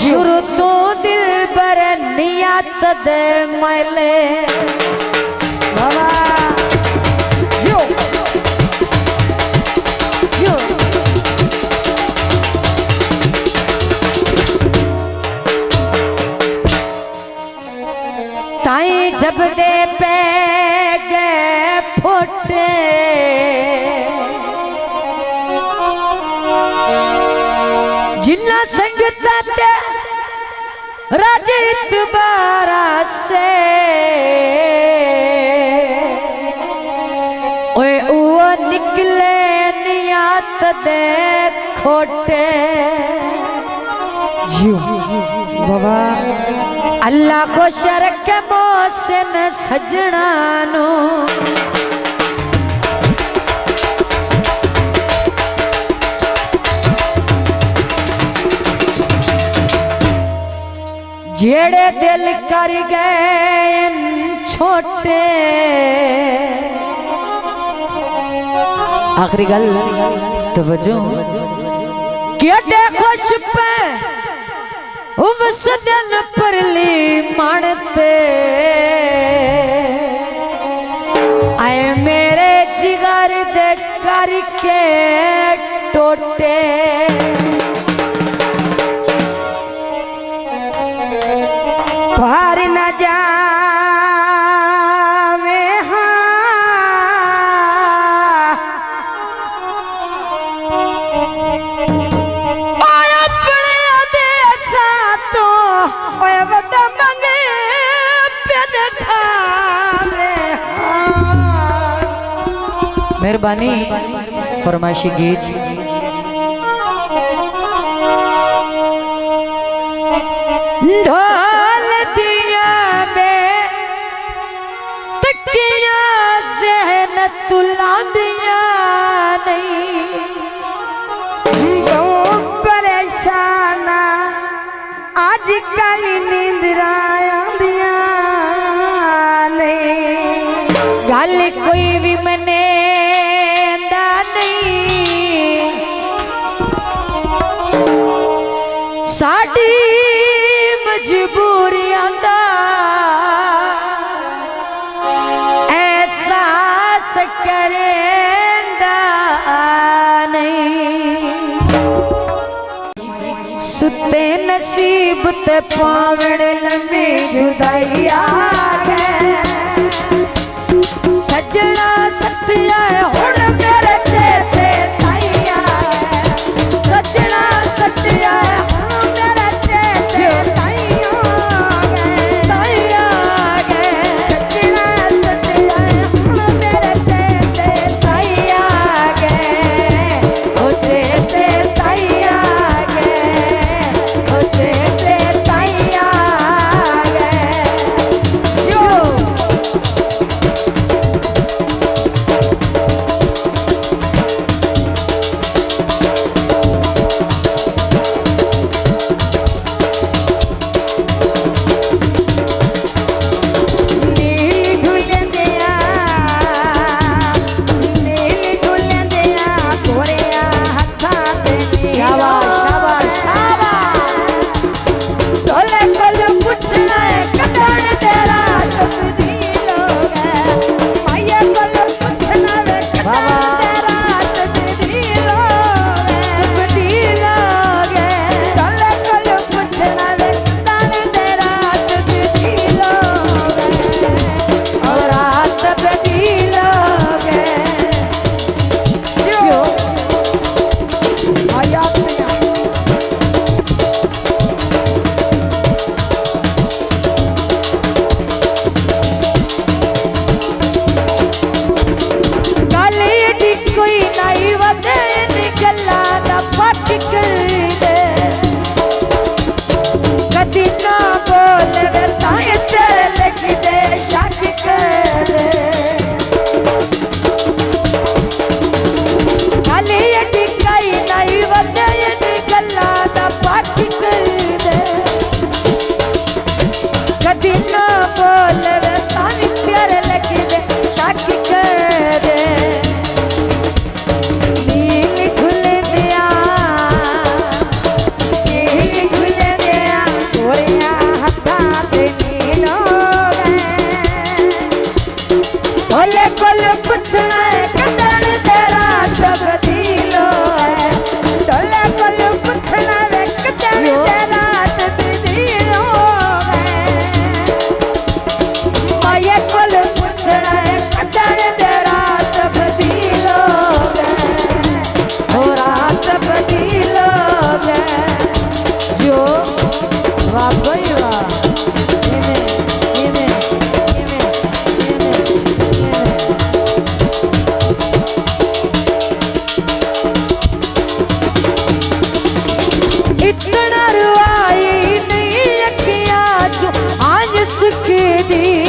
शुरू तो दिल बर नियत दे मैले बाबा जो जो ताई जब दे पे गए फुटे जिन्ना संगत राजित बारा से ओए वो निकले नियत दे खोटे बाबा अल्लाह को शरक मोहसिन सजना नो जेड़े दिल कर गए छोटे आखिरी गल तवज्जो केडे खुश पे उस दिन परली मानते आए मेरे जिगर दे करके टोटे पार न जावे और अपने देसा तो वद मंगे पिन खावे मेहरबानी फरमाइशी गीत ढोल दिया में तकिया ज़हन तुला दिया नहीं तो परेशाना आज कल नींदराया दिया नहीं गल कोई भी मने नहीं साड़ी मजबूरियां दा एहसास करेंदा नहीं सुते नसीब ते पावण लम्बी जुदाई आ गए सजना सटिया हुण मेरे चेते ताईया सजना सटिया कदी न बोलवे तावी प्यारे लगे दे शाकी कर दे नील खुले दिया गोरिया हथा ते नीलो गए बोले कोल पुछना कदर तेरा तब दिलो है डोले कोल पुछना कदर तेरा तब दिलो माये कोल पुछना कदर तेरा तब दिलो हो रात बदिलो जो वाह भाई वाह इतना रुआई नहीं अखियां जो आज सुख दी